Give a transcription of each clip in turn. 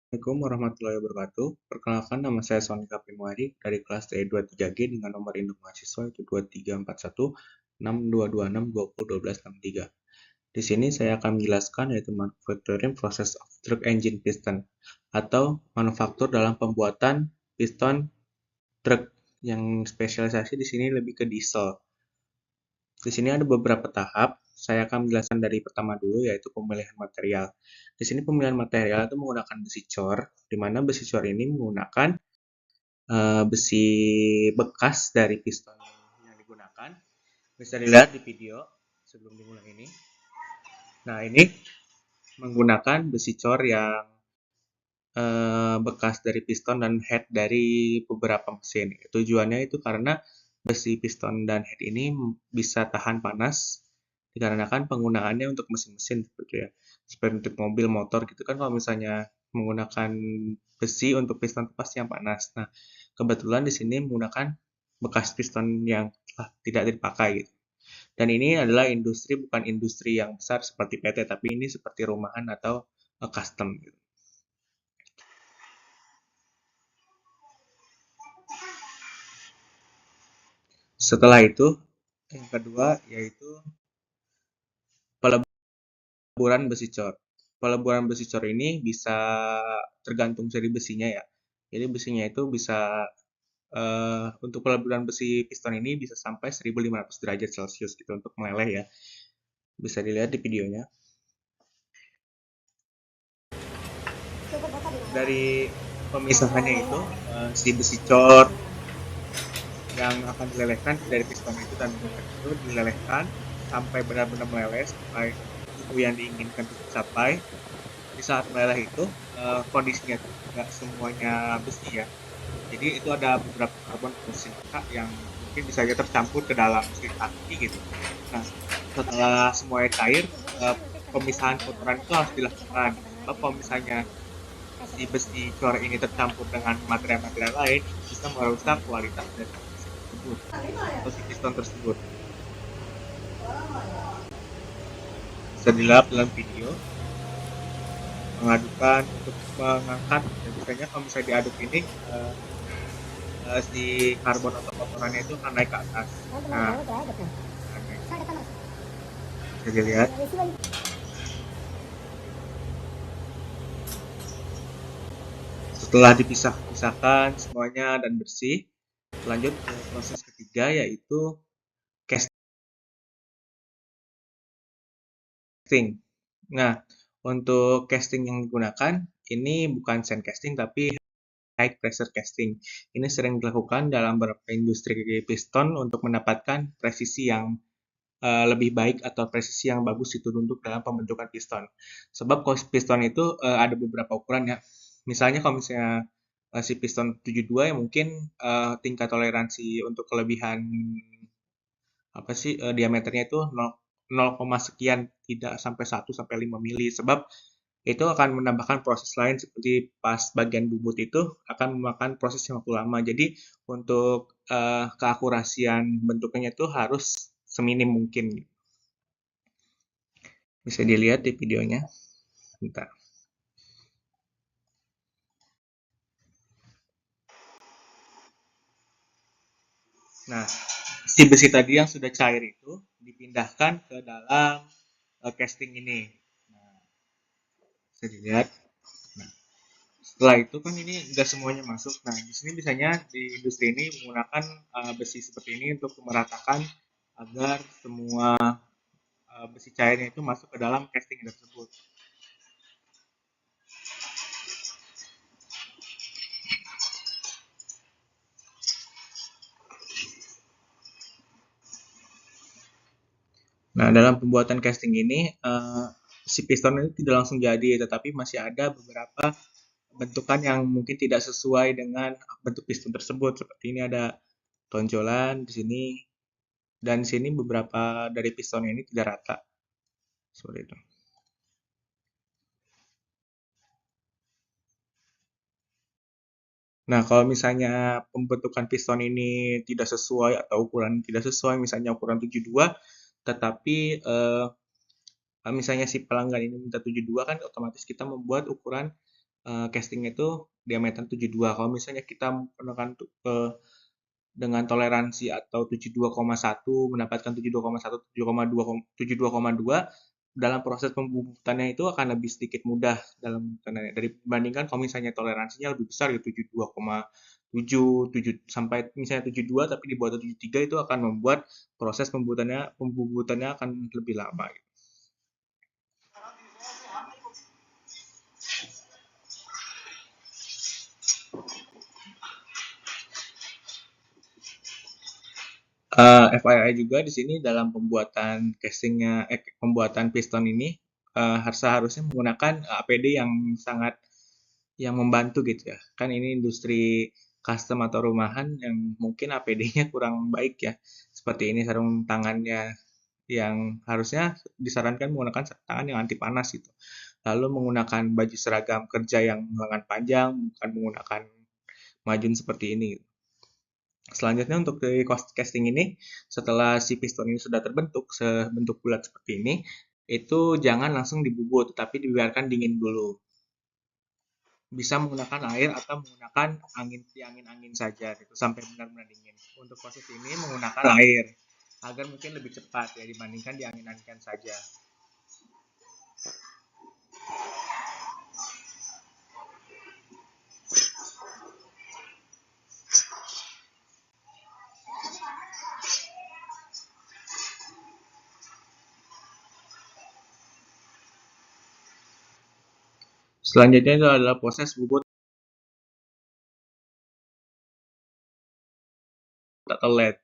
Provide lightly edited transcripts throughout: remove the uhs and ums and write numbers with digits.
Assalamualaikum warahmatullahi wabarakatuh. Perkenalkan, nama saya Sony Kapimwari dari kelas D23G dengan nomor induk mahasiswa itu 23416226201263. Di sini saya akan menjelaskan yaitu manufacturing process of truck engine piston atau manufaktur dalam pembuatan piston truk yang spesialisasi di sini lebih ke diesel. Di sini ada beberapa tahap. Saya akan menjelaskan dari pertama dulu, yaitu pemilihan material. Di sini pemilihan material itu menggunakan besi cor, di mana besi cor ini menggunakan besi bekas dari piston yang digunakan. Bisa dilihat di video sebelum dimulai ini. Nah, ini menggunakan besi cor yang bekas dari piston dan head dari beberapa mesin. Tujuannya itu karena besi piston dan head ini bisa tahan panas dikarenakan penggunaannya untuk mesin-mesin seperti ya. Seperti untuk mobil, motor gitu kan kalau misalnya menggunakan besi untuk piston pasti yang panas. Nah, kebetulan di sini menggunakan bekas piston yang tidak dipakai gitu. Dan ini adalah industri bukan industri yang besar seperti PT, tapi ini seperti rumahan atau custom gitu. Setelah itu, yang kedua yaitu peleburan besi cor. Peleburan besi cor ini bisa tergantung dari besinya ya. Jadi besinya itu bisa untuk peleburan besi piston ini bisa sampai 1500 derajat Celcius gitu untuk meleleh ya. Bisa dilihat di videonya. Dari pemisahannya itu si besi cor yang akan dilelehkan dari piston itu dan itu dilelehkan sampai benar-benar meleleh sampai suhu yang diinginkan tercapai. Di saat meleleh itu kondisinya tuh nggak semuanya besi ya. Jadi itu ada beberapa karbon silika yang mungkin bisa saja tercampur ke dalam si tangki gitu. Nah, setelah semuanya cair, pemisahan kotoran itu harus dilakukan. Sebab kalau misalnya si besi cor ini tercampur dengan material-material lain, bisa merusak kualitas dari mesin tersebut atau si piston tersebut. Bisa dilihat dalam video mengadukan untuk mengangkat dan biasanya kalau misalnya diaduk ini si karbon atau kotorannya itu akan naik ke atas. Nah, bisa dilihat. Setelah dipisahkan semuanya dan bersih, lanjut ke proses ketiga yaitu casting. Nah, untuk casting yang digunakan ini bukan sand casting tapi high pressure casting. Ini sering dilakukan dalam beberapa industri piston untuk mendapatkan presisi yang lebih baik atau presisi yang bagus itu untuk dalam pembentukan piston. Sebab kalau piston itu ada beberapa ukuran ya. Misalnya kalau misalnya si piston 72 ya mungkin tingkat toleransi untuk kelebihan apa sih diameternya itu 0, sekian tidak sampai 1 sampai 5 mili sebab itu akan menambahkan proses lain seperti pas bagian bubut itu akan memakan proses yang waktu lama. Jadi untuk keakurasian bentuknya itu harus seminim mungkin. Bisa dilihat di videonya. Bentar. Nah, si besi tadi yang sudah cair itu dipindahkan ke dalam casting ini. Nah, bisa dilihat. Nah, setelah itu kan ini udah semuanya masuk. Nah, di sini biasanya di industri ini menggunakan besi seperti ini untuk meratakan agar semua besi cairnya itu masuk ke dalam casting tersebut. Nah, dalam pembuatan casting ini si piston ini tidak langsung jadi, tetapi masih ada beberapa bentukan yang mungkin tidak sesuai dengan bentuk piston tersebut. Seperti ini ada tonjolan di sini dan di sini beberapa dari piston ini tidak rata. Seperti itu. Nah, kalau misalnya pembentukan piston ini tidak sesuai atau ukuran tidak sesuai, misalnya ukuran 72, tetapi misalnya si pelanggan ini minta 72 kan otomatis kita membuat ukuran castingnya itu diameter 72. Kalau misalnya kita menggunakan dengan toleransi atau 72,1 mendapatkan 72,1, 72,2, 72,2 dalam proses pembubutannya itu akan lebih sedikit mudah dalam pembuatannya dibandingkan kalau misalnya toleransinya lebih besar ya 72,7, 7 sampai misalnya 72 tapi dibuat 73 itu akan membuat proses pembubutannya akan lebih lama. FYI juga di sini dalam pembuatan piston ini seharusnya menggunakan APD yang sangat yang membantu gitu ya. Kan ini industri custom atau rumahan yang mungkin APD-nya kurang baik ya. Seperti ini sarung tangannya yang harusnya disarankan menggunakan sarung tangan yang anti panas gitu. Lalu menggunakan baju seragam kerja yang lengan panjang, bukan menggunakan majun seperti ini. Selanjutnya untuk dari casting ini, setelah si piston ini sudah terbentuk sebentuk bulat seperti ini, itu jangan langsung dibubut, tapi dibiarkan dingin dulu. Bisa menggunakan air atau menggunakan angin saja gitu sampai benar-benar dingin. Untuk proses ini menggunakan air agar mungkin lebih cepat ya dibandingkan diangin-anginkan saja. Selanjutnya itu adalah proses bubut atau LED.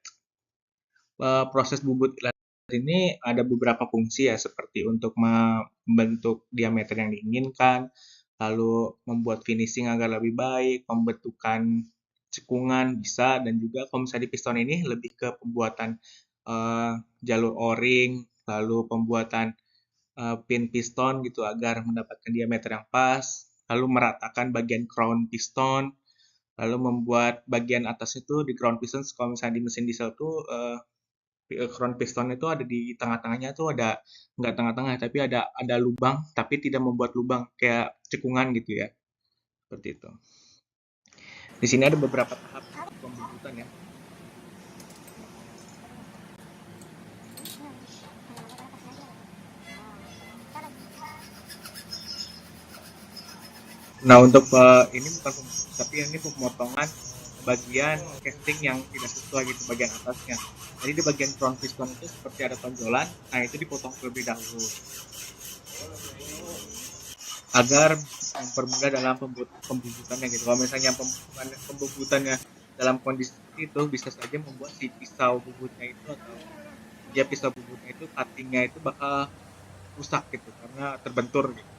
Proses bubut LED ini ada beberapa fungsi ya, seperti untuk membentuk diameter yang diinginkan, lalu membuat finishing agar lebih baik, pembentukan cekungan bisa, dan juga kalau misalnya di piston ini lebih ke pembuatan jalur o-ring, lalu pembuatan pin piston gitu agar mendapatkan diameter yang pas, lalu meratakan bagian crown piston, lalu membuat bagian atas itu di crown piston kalau misalnya di mesin diesel itu crown piston itu ada di tengah-tengahnya tuh ada nggak tengah-tengah tapi ada lubang tapi tidak membuat lubang kayak cekungan gitu ya seperti itu. Di sini ada beberapa tahap pembubutan ya. Nah untuk ini bukan pembubutan tapi ini pemotongan bagian casting yang tidak sesuai gitu bagian atasnya. Jadi di bagian crown piston itu seperti ada tonjolan, nah itu dipotong terlebih dahulu agar mempermudah dalam pembubutannya gitu. Kalau misalnya pembubutannya dalam kondisi itu bisa saja membuat si pisau bubutnya itu atau dia pisau bubutnya itu cuttingnya itu bakal rusak gitu karena terbentur gitu.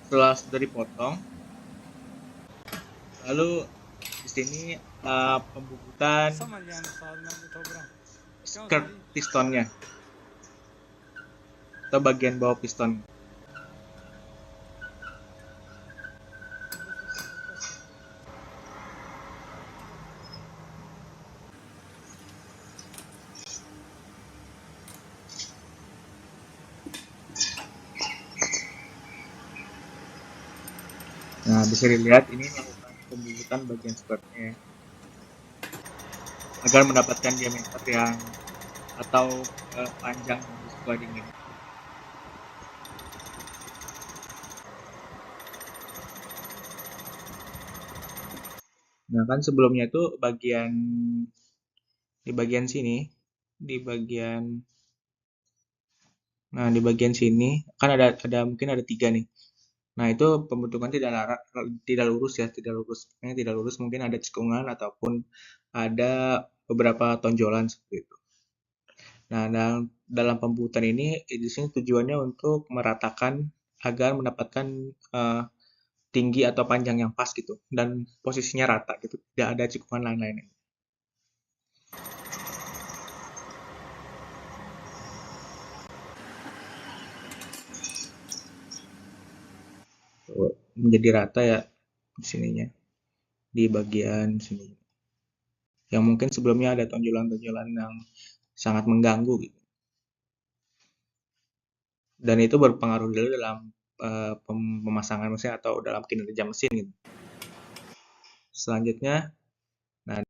Setelah sudah dipotong, lalu di sini pembubutan skirt pistonnya atau bagian bawah piston. Nah, bisa dilihat ini melakukan pembubutan bagian skirtnya agar mendapatkan diameter yang atau panjang yang sesuai dengan. Nah, kan sebelumnya itu di bagian sini, di bagian di bagian sini kan ada mungkin ada 3 nih. Nah, itu pembentukan tidak lurus ya, tidak lurus mungkin ada cekungan ataupun ada beberapa tonjolan seperti itu. Nah, dalam pembuatan ini di sini tujuannya untuk meratakan agar mendapatkan tinggi atau panjang yang pas gitu dan posisinya rata gitu, tidak ada cekungan lain-lain. Menjadi rata ya di sininya, di bagian sini. Yang mungkin sebelumnya ada tonjolan-tonjolan yang sangat mengganggu gitu. Dan itu berpengaruh dulu dalam pemasangan mesin atau dalam kinerja mesin gitu. Selanjutnya, nah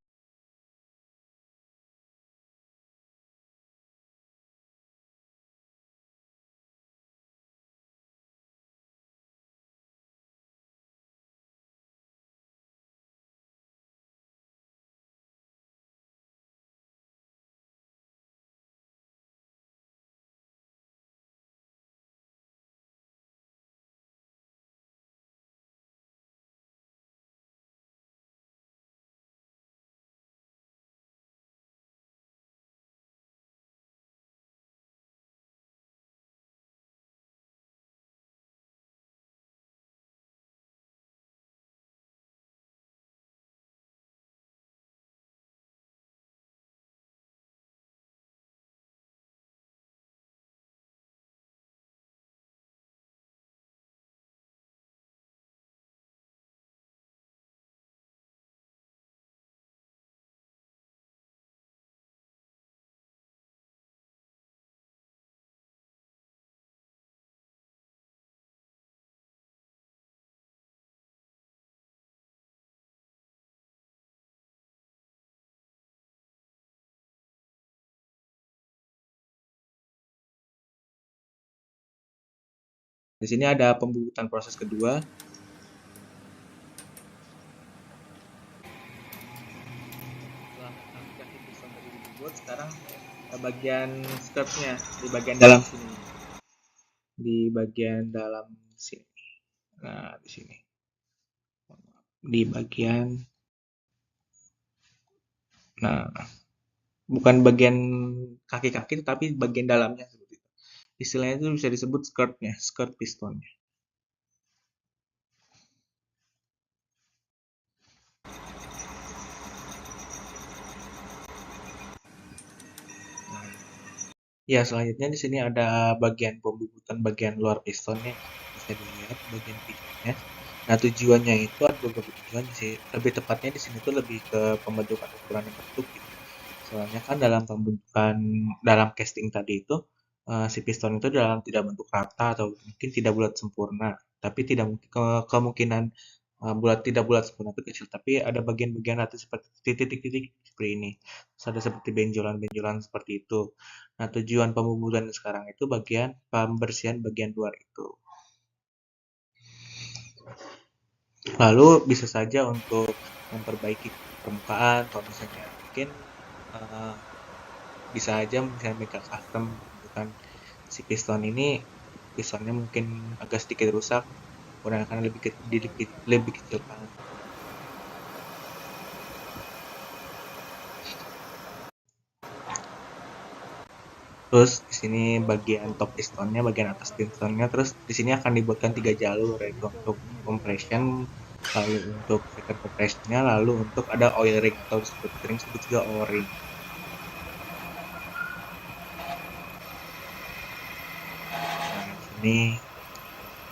di sini ada pembubutan proses kedua. Setelah kaki piston tadi dibubut, sekarang bagian skirtnya di bagian dalam sini. Di bagian dalam sini. Nah, di sini. Di bagian, nah, bukan bagian kaki-kaki, tapi bagian dalamnya seperti itu. Istilahnya itu bisa disebut skirtnya, skirt pistonnya. Ya, selanjutnya di sini ada bagian pembubutan bagian luar pistonnya. Bisa dilihat bagian pistonnya. Nah, tujuannya itu ada beberapa tujuan sih. Lebih tepatnya di sini tuh lebih ke pembentukan ukuran yang bentuk gitu. Soalnya kan dalam pembentukan dalam casting tadi itu si piston itu dalam tidak bentuk rata atau mungkin tidak bulat sempurna, tapi tidak kemungkinan bulat tidak bulat sempurna itu kecil, tapi ada bagian-bagian rata seperti titik-titik seperti ini. Terus ada seperti benjolan-benjolan seperti itu. Nah, tujuan pembubutan sekarang itu bagian pembersihan bagian luar itu. Lalu bisa saja untuk memperbaiki permukaan, kalau misalnya mungkin uh, bisa aja misalnya mereka custom bukan si piston ini, pistonnya mungkin agak sedikit rusak, gunakan lebih kecil kan. Terus di sini bagian top pistonnya, bagian atas pistonnya, terus di sini akan dibuatkan 3 jalur, yaitu untuk compression, lalu untuk second compressionnya, lalu untuk ada oil ring atau sering disebut juga O-ring. Nah, di sini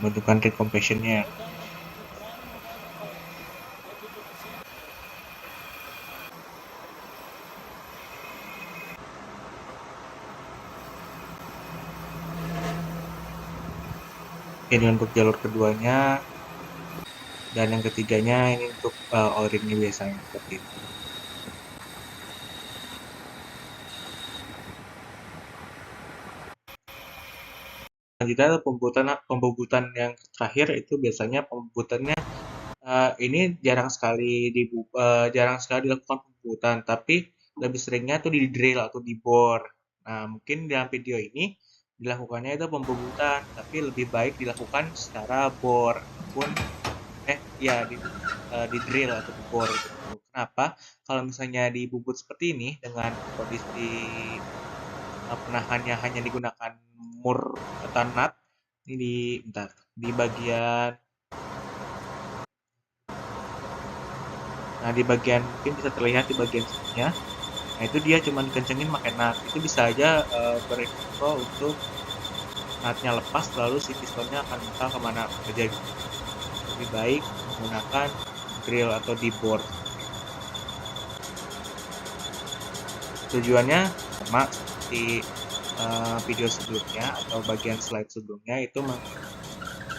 bentukan ring compressionnya. Ini untuk jalur keduanya, dan yang ketiganya ini untuk oil ringnya biasanya seperti itu. Selanjutnya pembubutan yang terakhir itu biasanya pembubutannya ini jarang sekali dilakukan pembubutan, tapi lebih seringnya tuh di drill atau di bore. Nah, mungkin dalam video ini dilakukannya itu pembubutan, tapi lebih baik dilakukan secara bore ataupun di drill atau di bore gitu. Kenapa? Kalau misalnya dibubut seperti ini dengan kondisi penahannya hanya digunakan mur atau nut, ini di bagian, nah di bagian mungkin bisa terlihat di bagian sininya. Nah, itu dia cuma dikencengin pakai nut. Itu bisa aja beresiko untuk nutnya lepas lalu si pistonnya akan entah kemana saja gitu. Lebih baik menggunakan drill atau di bore. Tujuannya sama seperti video sebelumnya atau bagian slide sebelumnya, itu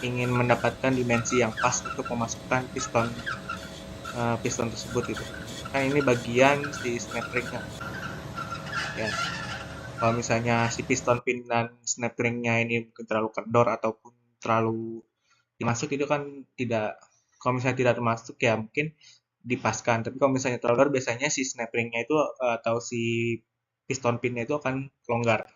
ingin mendapatkan dimensi yang pas untuk memasukkan piston tersebut gitu. Kan ini bagian si snap ring-nya ya. Kalau misalnya si piston pin dan snap ring-nya ini mungkin terlalu kendor ataupun terlalu dimasuk itu kan tidak, kalau misalnya tidak termasuk ya mungkin dipaskan. Tapi kalau misalnya terlalu kendor biasanya si snap ring-nya itu atau si piston pin-nya itu akan longgar.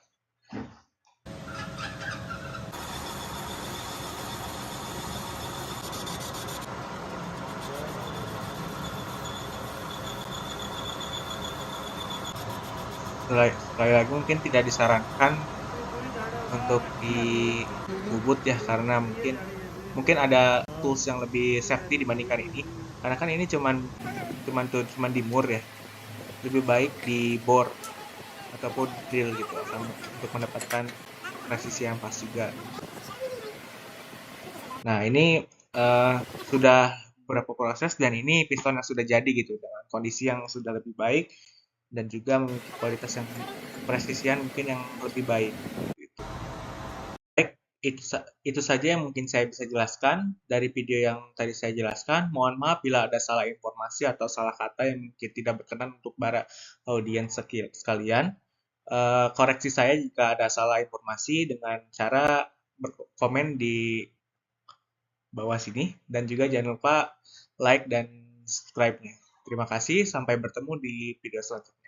Sekali lagi mungkin tidak disarankan untuk dibubut ya, karena mungkin ada tools yang lebih safety dibandingkan ini. Karena kan ini cuman di mur ya. Lebih baik di bore ataupun drill gitu akan untuk mendapatkan presisi yang pas juga. Nah, ini eh, sudah beberapa proses dan ini piston yang sudah jadi gitu dengan kondisi yang sudah lebih baik dan juga memiliki kualitas yang presisian mungkin yang lebih baik gitu. Baik, itu saja yang mungkin saya bisa jelaskan dari video yang tadi saya jelaskan. Mohon maaf bila ada salah informasi atau salah kata yang mungkin tidak berkenan untuk para audiens sekalian. Koreksi saya jika ada salah informasi dengan cara berkomen di bawah sini dan juga jangan lupa like dan subscribe-nya. Terima kasih, sampai bertemu di video selanjutnya.